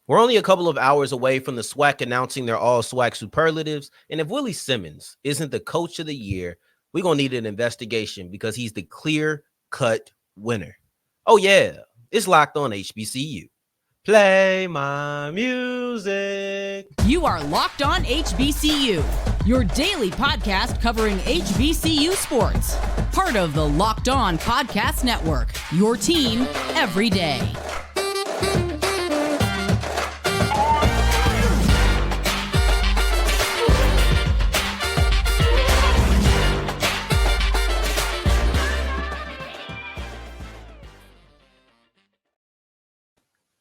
We're only a couple of hours away from the SWAC announcing their all SWAC superlatives. And if Willie Simmons isn't the coach of the year, we're going to need an investigation because he's the clear cut winner. Oh, yeah, it's locked on HBCU. Play my music. You are Locked On HBCU, your daily podcast covering HBCU sports. Part of the Locked On Podcast Network, your team every day.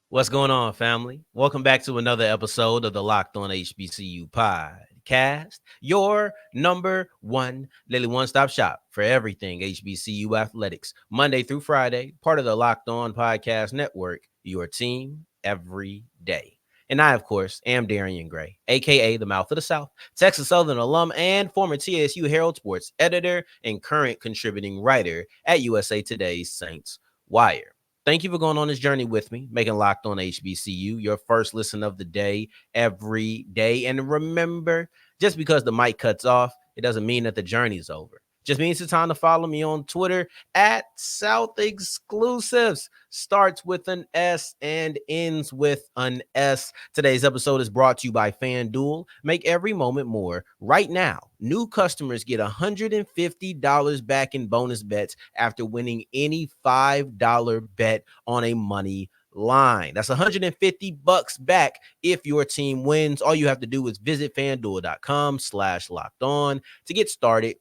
What's going on, family? Welcome back to another episode of the Locked On HBCU podcast, your number one daily one-stop shop for everything HBCU athletics, Monday through Friday, part of the Locked On Podcast Network, your team every day. And I, of course, am Darian Gray, a.k.a. the Mouth of the South, Texas Southern alum and former TSU Herald Sports editor and current contributing writer at USA Today's Saints Wire. Thank you for going on this journey with me, making Locked On HBCU your first listen of the day every day. And remember, just because the mic cuts off, it doesn't mean that the journey is over. Just means it's time to follow me on Twitter at South Exclusives. Starts with an S and ends with an S. Today's episode is brought to you by FanDuel. Make every moment more. Right now, new customers get $150 back in bonus bets after winning any $5 bet on a money line. That's $150 back if your team wins. All you have to do is visit fanduel.com/locked-on to get started.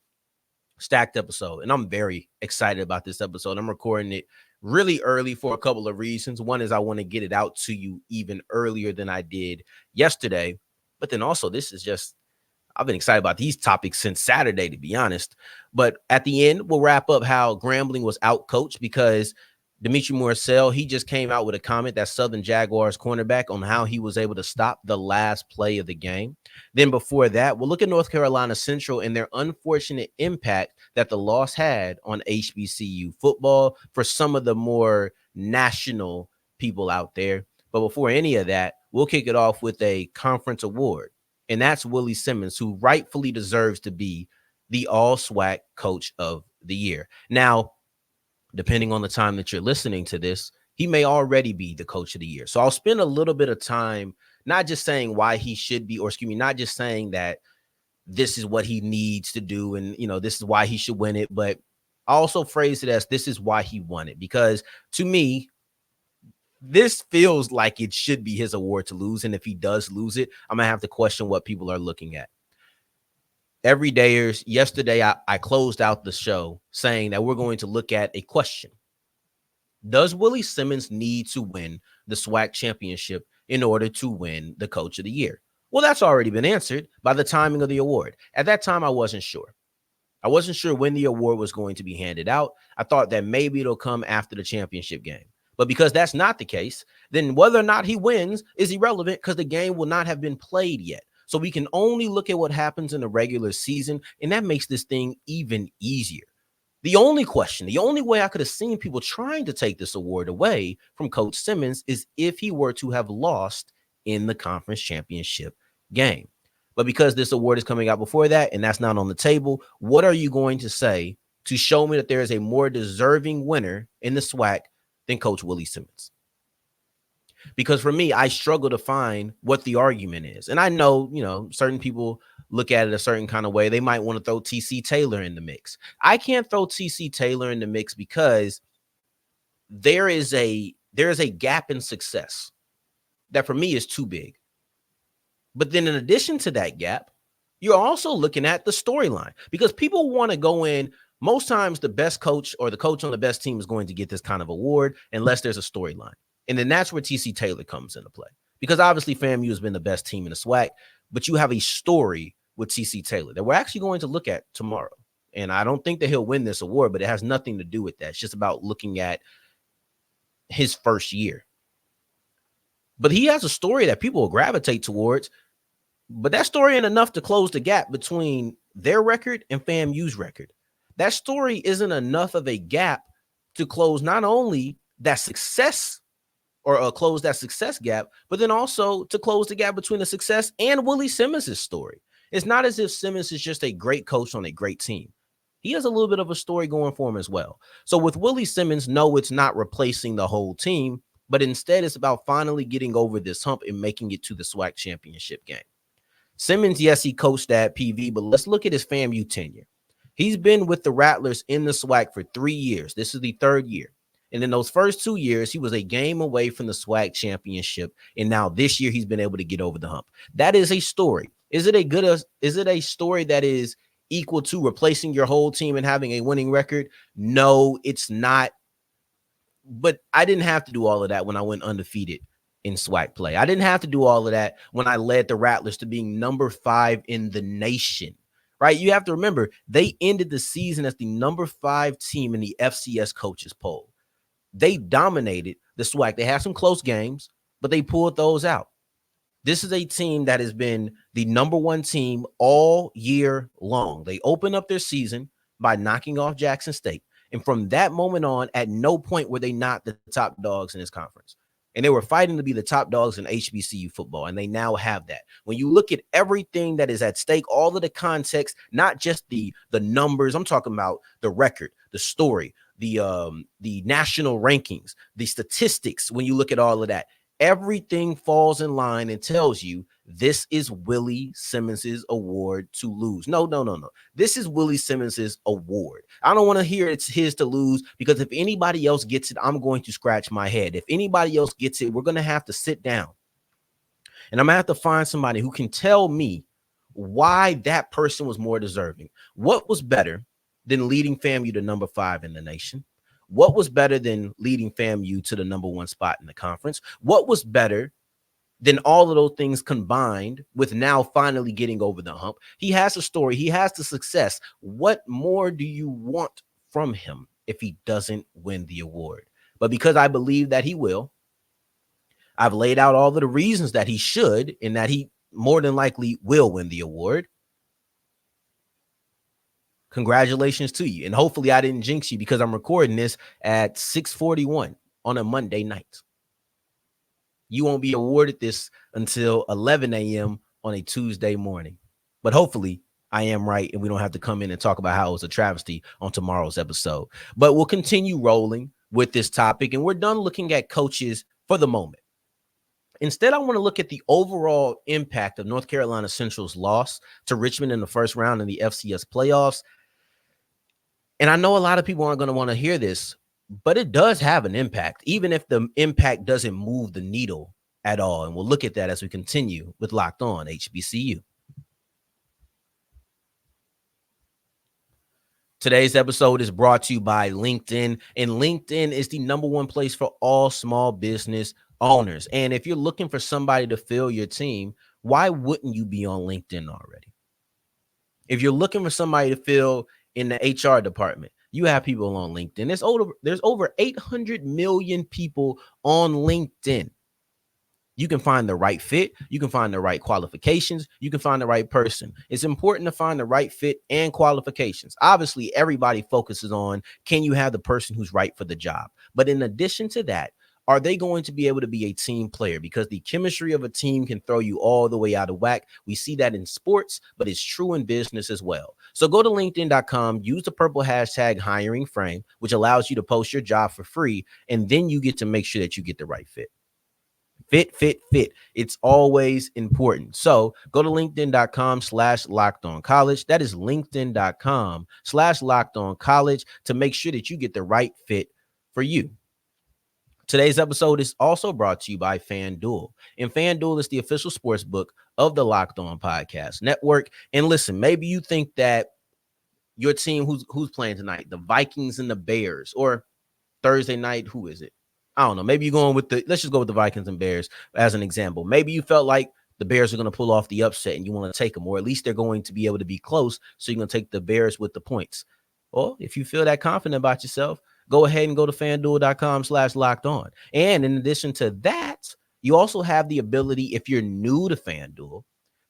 Stacked episode, and I'm very excited about this episode. I'm recording it really early for a couple of reasons. One is I want to get it out to you even earlier than I did yesterday, but then also this is just, I've been excited about these topics since Saturday, to be honest. But at the end, we'll wrap up how Grambling was outcoached because Dimitri Morcell, he just came out with a comment, that Southern Jaguars cornerback, on how he was able to stop the last play of the game. Then before that, we'll look at North Carolina Central and their unfortunate impact that the loss had on HBCU football for some of the more national people out there. But before any of that, we'll kick it off with a conference award. And that's Willie Simmons, who rightfully deserves to be the all SWAC Coach of the Year. Now, depending on the time that you're listening to this, he may already be the coach of the year. So I'll spend a little bit of time not just saying why he should be, or excuse me, not just saying that this is what he needs to do and, this is why he should win it, but I also phrase it as this is why he won it. Because to me, this feels like it should be his award to lose. And if he does lose it, I'm going to have to question what people are looking at. Everydayers, yesterday I closed out the show saying that we're going to look at a question. Does Willie Simmons need to win the SWAC championship in order to win the Coach of the Year? Well, that's already been answered by the timing of the award. At that time, I wasn't sure. I wasn't sure when the award was going to be handed out. I thought that maybe it'll come after the championship game. But because that's not the case, then whether or not he wins is irrelevant because the game will not have been played yet. So we can only look at what happens in the regular season, and that makes this thing even easier. The only question, the only way I could have seen people trying to take this award away from Coach Simmons is if he were to have lost in the conference championship game. But because this award is coming out before that, and that's not on the table, what are you going to say to show me that there is a more deserving winner in the SWAC than Coach Willie Simmons? Because for me, I struggle to find what the argument is. And I know, certain people look at it a certain kind of way. They might want to throw TC Taylor in the mix. I can't throw TC Taylor in the mix because there is a gap in success that for me is too big. But then in addition to that gap, you're also looking at the storyline because people want to go in. Most times the best coach or the coach on the best team is going to get this kind of award unless there's a storyline. And then that's where TC Taylor comes into play because obviously FAMU has been the best team in the SWAC, but you have a story with TC Taylor that we're actually going to look at tomorrow. And I don't think that he'll win this award, but it has nothing to do with that. It's just about looking at his first year. But he has a story that people will gravitate towards, but that story ain't enough to close the gap between their record and FAMU's record. That story isn't enough of a gap to close not only that success or close that success gap, but then also to close the gap between the success and Willie Simmons' story. It's not as if Simmons is just a great coach on a great team. He has a little bit of a story going for him as well. So with Willie Simmons, no, it's not replacing the whole team, but instead it's about finally getting over this hump and making it to the SWAC championship game. Simmons, yes, he coached at PV, but let's look at his FAMU tenure. He's been with the Rattlers in the SWAC for 3 years. This is the third year. And in those first 2 years, he was a game away from the SWAC championship. And now this year, he's been able to get over the hump. That is a story. Is it a story that is equal to replacing your whole team and having a winning record? No, it's not. But I didn't have to do all of that when I went undefeated in SWAC play. I didn't have to do all of that when I led the Rattlers to being number 5 in the nation, right? You have to remember, they ended the season as the number 5 team in the FCS coaches poll. They dominated the SWAC. They had some close games, but they pulled those out. This is a team that has been the number 1 team all year long. They opened up their season by knocking off Jackson State. And from that moment on, at no point were they not the top dogs in this conference. And they were fighting to be the top dogs in HBCU football, and they now have that. When you look at everything that is at stake, all of the context, not just the numbers, I'm talking about the record, the story, the national rankings, the statistics. When you look at all of that, everything falls in line and tells you this is Willie Simmons's award to lose. No. This is Willie Simmons's award. I don't want to hear it's his to lose, because if anybody else gets it, I'm going to scratch my head. If anybody else gets it, we're going to have to sit down. And I'm going to have to find somebody who can tell me why that person was more deserving. What was better than leading FAMU to number 5 in the nation? What was better than leading FAMU to the number 1 spot in the conference? What was better than all of those things combined with now finally getting over the hump? He has a story. He has the success. What more do you want from him if he doesn't win the award? But because I believe that he will, I've laid out all of the reasons that he should and that he more than likely will win the award. Congratulations to you. And hopefully I didn't jinx you, because I'm recording this at 6:41 on a Monday night. You won't be awarded this until 11 a.m. on a Tuesday morning. But hopefully I am right, and we don't have to come in and talk about how it was a travesty on tomorrow's episode. But we'll continue rolling with this topic, and we're done looking at coaches for the moment. Instead, I want to look at the overall impact of North Carolina Central's loss to Richmond in the first round in the FCS playoffs. And I know a lot of people aren't going to want to hear this, but it does have an impact, even if the impact doesn't move the needle at all. And we'll look at that as we continue with Locked On HBCU. Today's episode is brought to you by LinkedIn, and LinkedIn is the number 1 place for all small business owners. And if you're looking for somebody to fill your team, why wouldn't you be on LinkedIn already? If you're looking for somebody to fill in the HR department, you have people on LinkedIn. There's over 800 million people on LinkedIn. You can find the right fit. You can find the right qualifications. You can find the right person. It's important to find the right fit and qualifications. Obviously, everybody focuses on, can you have the person who's right for the job? But in addition to that, are they going to be able to be a team player? Because the chemistry of a team can throw you all the way out of whack. We see that in sports, but it's true in business as well. So go to LinkedIn.com, use the purple hashtag hiring frame, which allows you to post your job for free. And then you get to make sure that you get the right fit. Fit. It's always important. So go to LinkedIn.com/LockedOnCollege. That is LinkedIn.com/LockedOnCollege to make sure that you get the right fit for you. Today's episode is also brought to you by FanDuel. And FanDuel is the official sports book of the Locked On Podcast Network. And listen, maybe you think that your team, who's playing tonight, the Vikings and the Bears, or Thursday night, who is it? I don't know. Maybe you're going with let's just go with the Vikings and Bears as an example. Maybe you felt like the Bears are going to pull off the upset and you want to take them, or at least they're going to be able to be close. So you're going to take the Bears with the points. Well, if you feel that confident about yourself, go ahead and go to FanDuel.com/LockedOn. And in addition to that, you also have the ability, if you're new to FanDuel,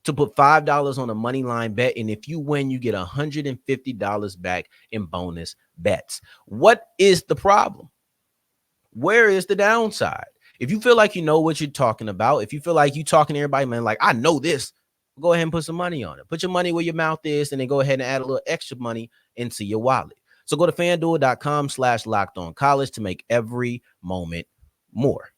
to put $5 on a money line bet. And if you win, you get $150 back in bonus bets. What is the problem? Where is the downside? If you feel like you know what you're talking about, if you feel like you talking to everybody, man, like I know this, go ahead and put some money on it. Put your money where your mouth is, and then go ahead and add a little extra money into your wallet. So go to fanduel.com/lockedoncollege to make every moment more.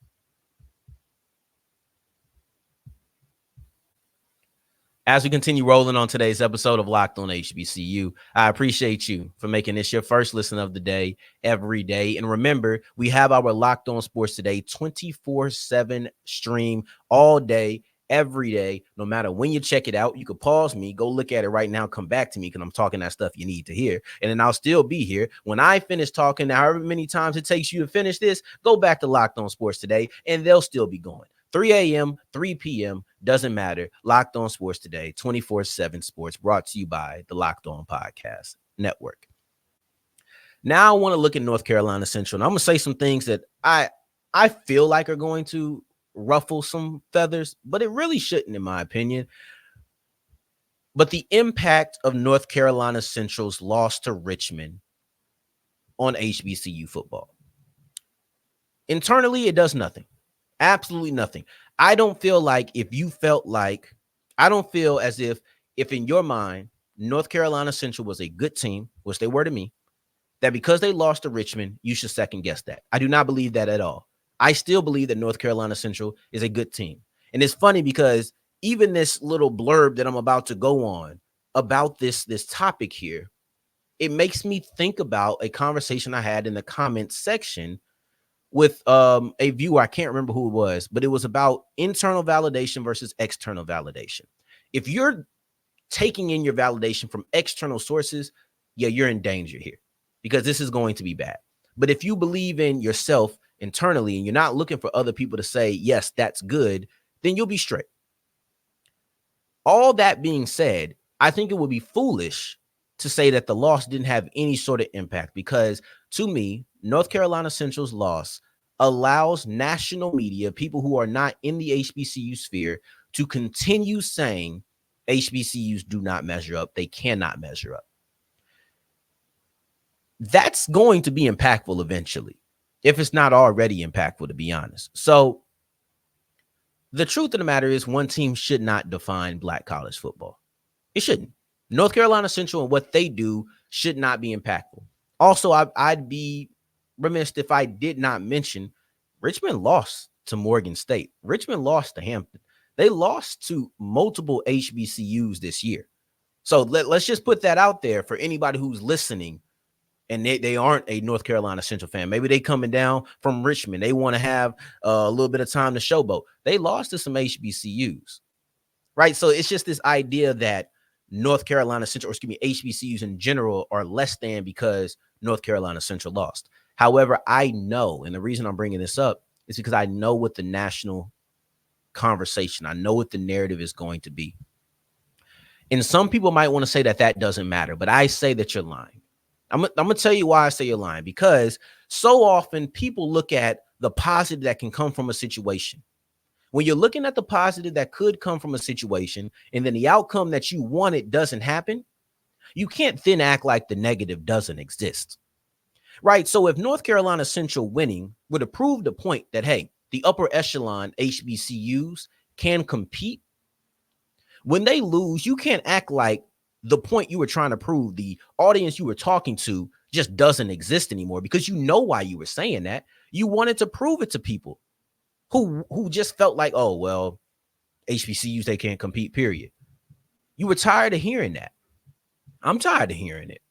As we continue rolling on today's episode of Locked On HBCU, I appreciate you for making this your first listen of the day every day. And remember, we have our Locked On Sports Today 24/7 stream all day, every day, no matter when you check it out. You could pause me, go look at it right now, come back to me because I'm talking that stuff you need to hear. And then I'll still be here. When I finish talking, however many times it takes you to finish this, go back to Locked On Sports Today, and they'll still be going. 3 a.m., 3 p.m., doesn't matter. Locked On Sports Today, 24/7 sports, brought to you by the Locked On Podcast Network. Now I want to look at North Carolina Central, and I'm going to say some things that I feel like are going to ruffle some feathers, but it really shouldn't, in my opinion. But the impact of North Carolina Central's loss to Richmond on HBCU football. Internally, it does nothing. Absolutely nothing. I don't feel as if in your mind, North Carolina Central was a good team, which they were to me, that because they lost to Richmond, you should second guess that. I do not believe that at all. I still believe that North Carolina Central is a good team. And it's funny because even this little blurb that I'm about to go on about this topic here, it makes me think about a conversation I had in the comments section with a viewer. I can't remember who it was, but it was about internal validation versus external validation. If you're taking in your validation from external sources, yeah, you're in danger here because this is going to be bad. But if you believe in yourself internally and you're not looking for other people to say, yes, that's good, then you'll be straight. All that being said, I think it would be foolish to say that the loss didn't have any sort of impact because to me, North Carolina Central's loss allows national media, people who are not in the HBCU sphere, to continue saying HBCUs do not measure up. They cannot measure up. That's going to be impactful eventually, if it's not already impactful, to be honest. So the truth of the matter is one team should not define Black college football. It shouldn't. North Carolina Central and what they do should not be impactful. Also, I'd be remiss if I did not mention Richmond lost to Morgan State. Richmond lost to Hampton. They lost to multiple HBCUs this year. So let's just put that out there for anybody who's listening and they aren't a North Carolina Central fan. Maybe they coming down from Richmond. They want to have a little bit of time to showboat. They lost to some HBCUs, right? So it's just this idea that North Carolina Central, or excuse me, HBCUs in general are less than because North Carolina Central lost. However, I know, and the reason I'm bringing this up is because I know what the national conversation, I know what the narrative is going to be. And some people might want to say that that doesn't matter, but I say that you're lying. I'm going to tell you why I say you're lying, because so often people look at the positive that can come from a situation. When you're looking at the positive that could come from a situation and then the outcome that you wanted doesn't happen, you can't then act like the negative doesn't exist. Right. So if North Carolina Central winning would have proved the point that, hey, the upper echelon HBCUs can compete, when they lose, you can't act like the point you were trying to prove, the audience you were talking to, just doesn't exist anymore, because you know why you were saying that. You wanted to prove it to people who just felt like, oh, well, HBCUs, they can't compete, period. You were tired of hearing that. I'm tired of hearing it.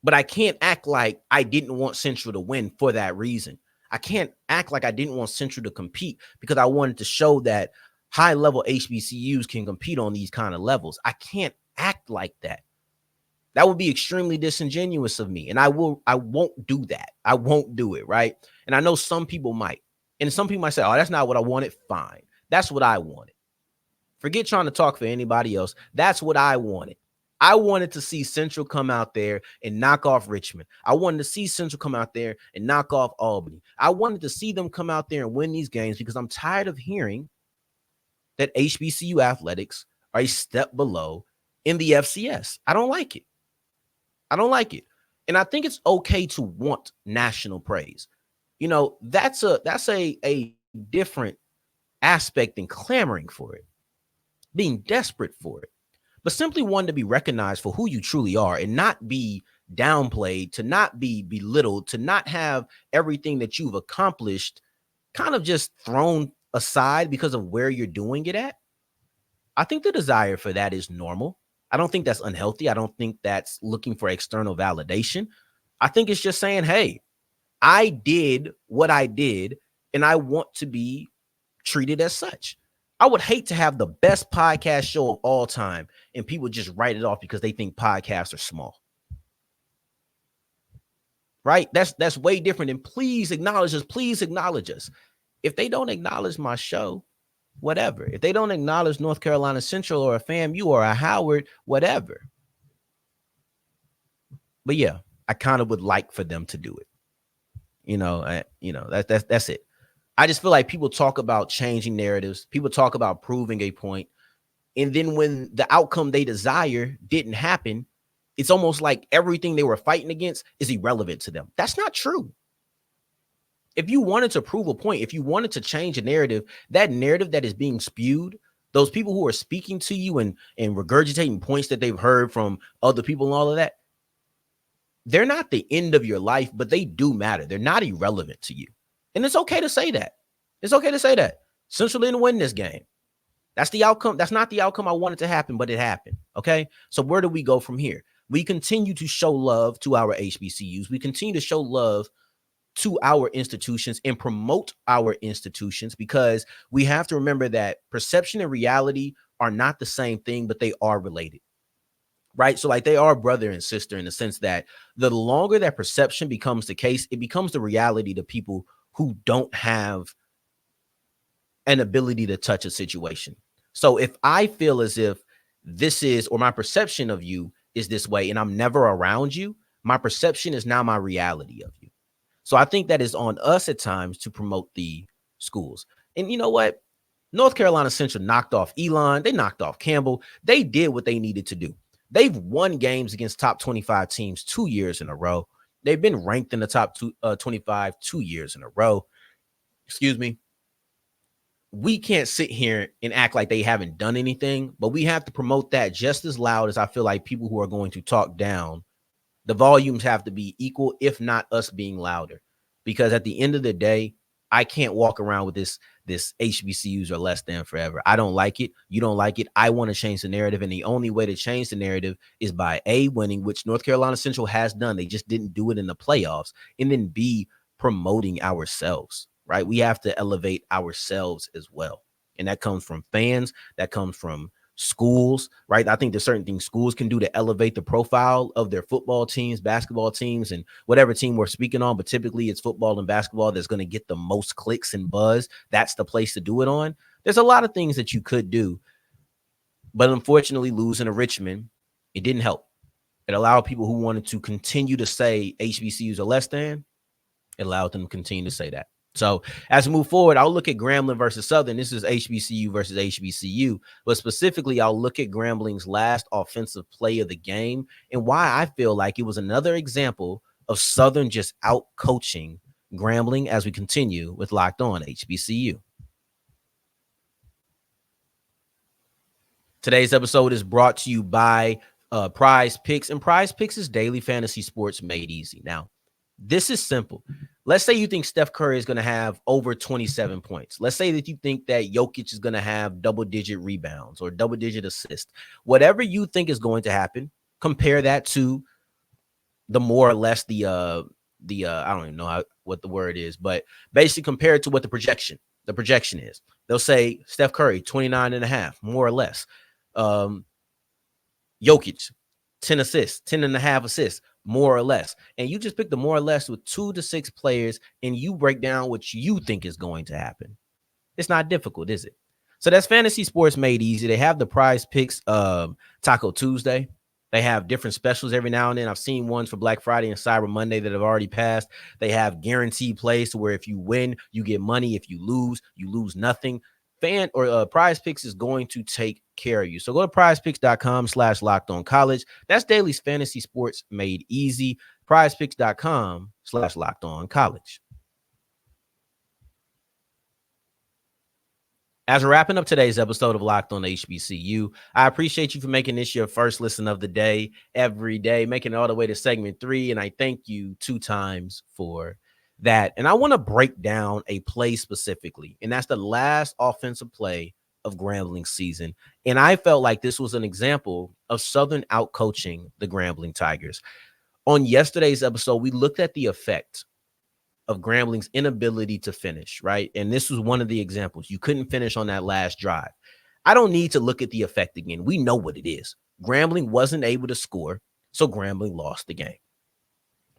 But I can't act like I didn't want Central to win for that reason. I can't act like I didn't want Central to compete because I wanted to show that high-level HBCUs can compete on these kind of levels. I can't act like that. That would be extremely disingenuous of me, and I won't do that. I won't do it, right? And I know some people might. And some people might say, oh, that's not what I wanted. Fine. That's what I wanted. Forget trying to talk for anybody else. That's what I wanted. I wanted to see Central come out there and knock off Richmond. I wanted to see Central come out there and knock off Albany. I wanted to see them come out there and win these games because I'm tired of hearing that HBCU athletics are a step below in the FCS. I don't like it. I don't like it. And I think it's okay to want national praise. that's a different aspect than clamoring for it, being desperate for it, but simply wanting to be recognized for who you truly are and not be downplayed, to not be belittled, to not have everything that you've accomplished kind of just thrown aside because of where you're doing it at. I think the desire for that is normal. I don't think that's unhealthy. I don't think that's looking for external validation. I think it's just saying, hey, I did what I did, and I want to be treated as such. I would hate to have the best podcast show of all time and people just write it off because they think podcasts are small. Right? That's way different. And please acknowledge us. Please acknowledge us. If they don't acknowledge my show, whatever. If they don't acknowledge North Carolina Central or a FAMU or a Howard, whatever. But yeah, I kind of would like for them to do it. That's it. I just feel like people talk about changing narratives. People talk about proving a point. And then when the outcome they desire didn't happen, it's almost like everything they were fighting against is irrelevant to them. That's not true. If you wanted to prove a point, if you wanted to change a narrative, that narrative that is being spewed, those people who are speaking to you and regurgitating points that they've heard from other people and all of that, they're not the end of your life, but they do matter. They're not irrelevant to you. And it's okay to say that. It's okay to say that. Central didn't win this game. That's the outcome. That's not the outcome I wanted to happen, but it happened. Okay. So where do we go from here? We continue to show love to our HBCUs. We continue to show love to our institutions and promote our institutions, because we have to remember that perception and reality are not the same thing, but they are related. Right. So like they are brother and sister in the sense that the longer that perception becomes the case, it becomes the reality to people who don't have an ability to touch a situation. So if I feel as if this is, or my perception of you is this way, and I'm never around you, my perception is now my reality of you. So I think that is on us at times to promote the schools. And you know what? North Carolina Central knocked off Elon. They knocked off Campbell. They did what they needed to do. They've won games against top 25 teams 2 years in a row. They've been ranked in the top 25 2 years in a row. Excuse me. We can't sit here and act like they haven't done anything, but we have to promote that just as loud as I feel like people who are going to talk down. The volumes have to be equal, if not us being louder, because at the end of the day, I can't walk around with this HBCUs are less than forever. I don't like it. You don't like it. I want to change the narrative. And the only way to change the narrative is by A, winning, which North Carolina Central has done. They just didn't do it in the playoffs. And then B, promoting ourselves, right? We have to elevate ourselves as well. And that comes from fans. That comes from schools, right? I think there's certain things schools can do to elevate the profile of their football teams, basketball teams, and whatever team we're speaking on. But typically it's football and basketball that's going to get the most clicks and buzz. That's the place to do it on. There's a lot of things that you could do, but unfortunately losing to Richmond, it didn't help. It allowed people who wanted to continue to say HBCUs are less than, it allowed them to continue to say that. So as we move forward, I'll look at Grambling versus Southern. This is HBCU versus HBCU, but specifically, I'll look at Grambling's last offensive play of the game and why I feel like it was another example of Southern just out coaching Grambling as we continue with Locked On HBCU. Today's episode is brought to you by Prize Picks, and Prize Picks is daily fantasy sports made easy. Now, this is simple. Let's say you think Steph Curry is going to have over 27 points. Let's say that you think that Jokic is going to have double-digit rebounds or double-digit assists. Whatever you think is going to happen, compare that to the more or less the I don't even know what the word is, but basically compare it to what the projection is. They'll say Steph Curry 29.5, more or less. Jokic 10 assists, 10.5 assists, more or less. And you just pick the more or less with 2 to 6 players and you break down what you think is going to happen. It's not difficult, is it? So that's fantasy sports made easy. They have the Prize Picks Taco Tuesday. They have different specials every now and then. I've seen ones for Black Friday and Cyber Monday that have already passed. They have guaranteed plays to where if you win, you get money. If you lose nothing. Prize Picks is going to take care of you. So go to prizepicks.com/lockedoncollege. That's daily fantasy sports made easy. Prizepicks.com/lockedoncollege. As we're wrapping up today's episode of Locked on HBCU, I appreciate you for making this your first listen of the day, every day, making it all the way to segment 3. And I thank you 2 times for that. And I want to break down a play specifically, and that's the last offensive play of Grambling season. And I felt like this was an example of Southern outcoaching the Grambling Tigers. On yesterday's episode, we looked at the effect of Grambling's inability to finish, right? And this was one of the examples. You couldn't finish on that last drive. I don't need to look at the effect again. We know what it is. Grambling wasn't able to score, so Grambling lost the game.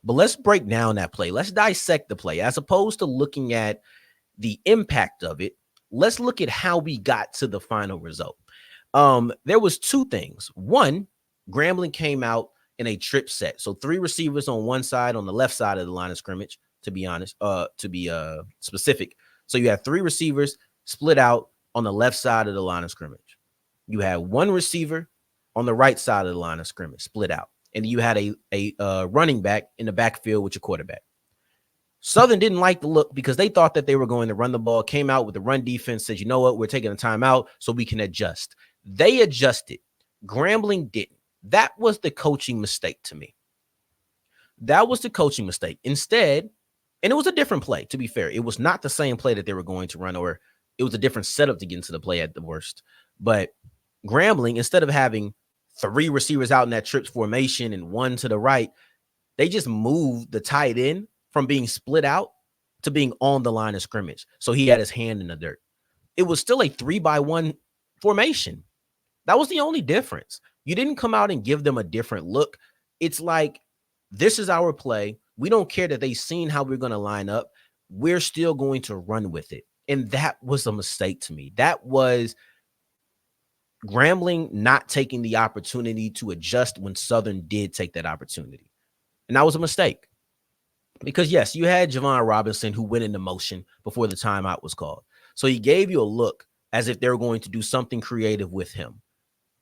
But let's break down that play. Let's dissect the play. As opposed to looking at the impact of it, let's look at how we got to the final result. There was 2 things. One, Grambling came out in a trip set. So 3 receivers on one side, on the left side of the line of scrimmage, to be honest, to be specific. So you have 3 receivers split out on the left side of the line of scrimmage. You had 1 receiver on the right side of the line of scrimmage split out. And you had a running back in the backfield with your quarterback. Southern didn't like the look because they thought that they were going to run the ball, came out with the run defense, said, you know what, we're taking a timeout so we can adjust. They adjusted. Grambling didn't. That was the coaching mistake to me. That was the coaching mistake. Instead, and it was a different play, to be fair. It was not the same play that they were going to run, or it was a different setup to get into the play at the worst. But Grambling, instead of having 3 receivers out in that trips formation and 1 to the right, they just moved the tight end from being split out to being on the line of scrimmage. So he had his hand in the dirt. It was still a 3-by-1 formation. That was the only difference. You didn't come out and give them a different look. It's like, this is our play. We don't care that they've seen how we're going to line up. We're still going to run with it. And that was a mistake to me. That was Grambling not taking the opportunity to adjust when Southern did take that opportunity. And that was a mistake. Because, yes, you had Javon Robinson who went into motion before the timeout was called. So he gave you a look as if they were going to do something creative with him.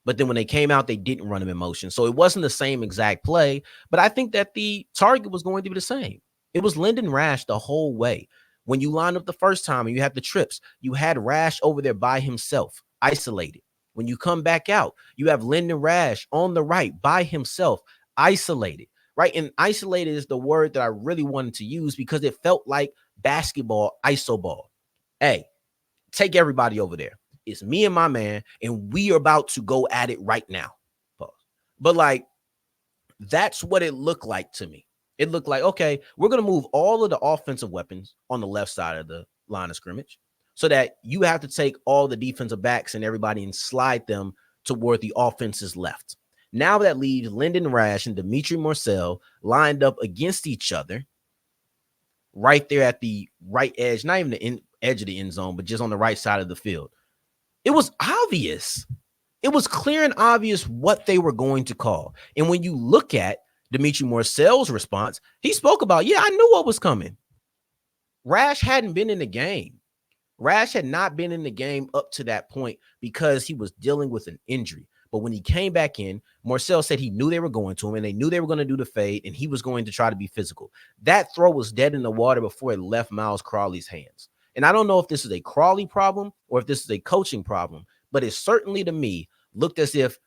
But then when they came out, they didn't run him in motion. So it wasn't the same exact play, but I think that the target was going to be the same. It was Lyndon Rash the whole way. When you line up the first time and you have the trips, you had Rash over there by himself, isolated. When you come back out, you have Lyndon Rash on the right by himself, isolated, right? And isolated is the word that I really wanted to use because it felt like basketball, iso ball. Hey, take everybody over there. It's me and my man, and we are about to go at it right now. But like, that's what it looked like to me. It looked like, okay, we're going to move all of the offensive weapons on the left side of the line of scrimmage so that you have to take all the defensive backs and everybody and slide them toward the offense's left. Now that leaves Lyndon Rash and Dimitri Marcel lined up against each other right there at the right edge, not even the edge of the end zone, but just on the right side of the field. It was obvious. It was clear and obvious what they were going to call. And when you look at Dimitri Marcel's response, he spoke about, yeah, I knew what was coming. Rash hadn't been in the game. Rash had not been in the game up to that point because he was dealing with an injury. But when he came back in, Marcel said he knew they were going to him and they knew they were going to do the fade and he was going to try to be physical. That throw was dead in the water before it left Myles Crawley's hands. And I don't know if this is a Crawley problem or if this is a coaching problem, but it certainly to me looked as if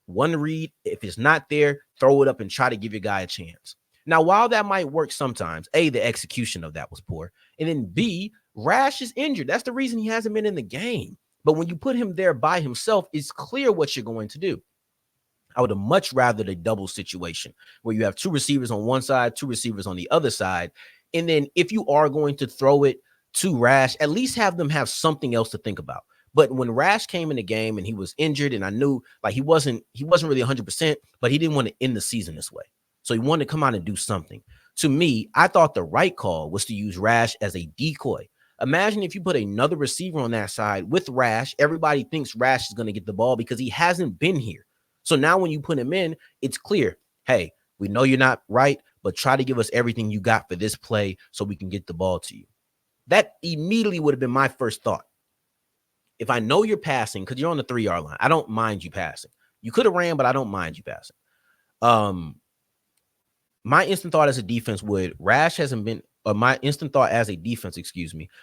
one read, if it's not there, throw it up and try to give your guy a chance. Now, while that might work sometimes, A, the execution of that was poor. And then B, Rash is injured. That's the reason he hasn't been in the game. But when you put him there by himself, it's clear what you're going to do. I would have much rather the double situation where you have 2 receivers on one side, 2 receivers on the other side. And then if you are going to throw it to Rash, at least have them have something else to think about. But when Rash came in the game and he was injured and I knew like he wasn't really 100%, but he didn't want to end the season this way. So he wanted to come out and do something. To me, I thought the right call was to use Rash as a decoy. Imagine if you put another receiver on that side with Rash, everybody thinks Rash is going to get the ball because he hasn't been here. So now when you put him in, it's clear, hey, we know you're not right, but try to give us everything you got for this play so we can get the ball to you. That immediately would have been my first thought. If I know you're passing, because you're on the 3-yard line, I don't mind you passing. You could have ran, but I don't mind you passing. My instant thought as a defense would Rash hasn't been, or my instant thought as a defense,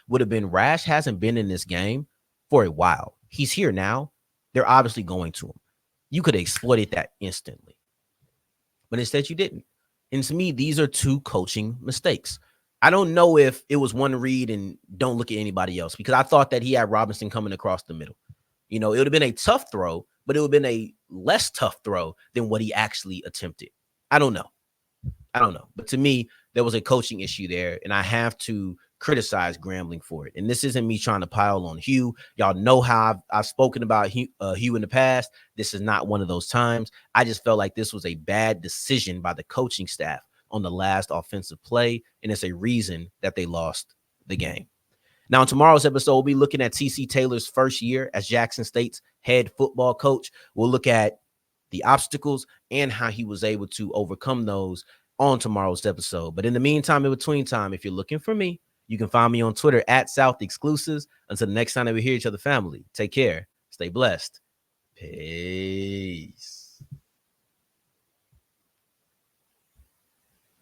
would have been Rash hasn't been in this game. for a while. He's here now. They're obviously going to him. You could have exploited that instantly, but instead you didn't. And to me, these are two coaching mistakes. I don't know if it was one read and don't look at anybody else, because I thought that he had Robinson coming across the middle. You know, it would have been a tough throw, but it would have been a less tough throw than what he actually attempted. I don't know. But to me, there was a coaching issue there, and I have to criticize Grambling for it. And this isn't me trying to pile on Hugh. Y'all know how I've spoken about Hugh in the past. This is not one of those times. I just felt like this was a bad decision by the coaching staff on the last offensive play, and it's a reason that they lost the game. Now, in tomorrow's episode, we'll be looking at TC Taylor's first year as Jackson State's head football coach. We'll look at the obstacles and how he was able to overcome those on tomorrow's episode. But in the meantime, in between time, if you're looking for me, you can find me on Twitter at South Exclusives. Until the next time that we hear each other, family, take care, stay blessed. Peace.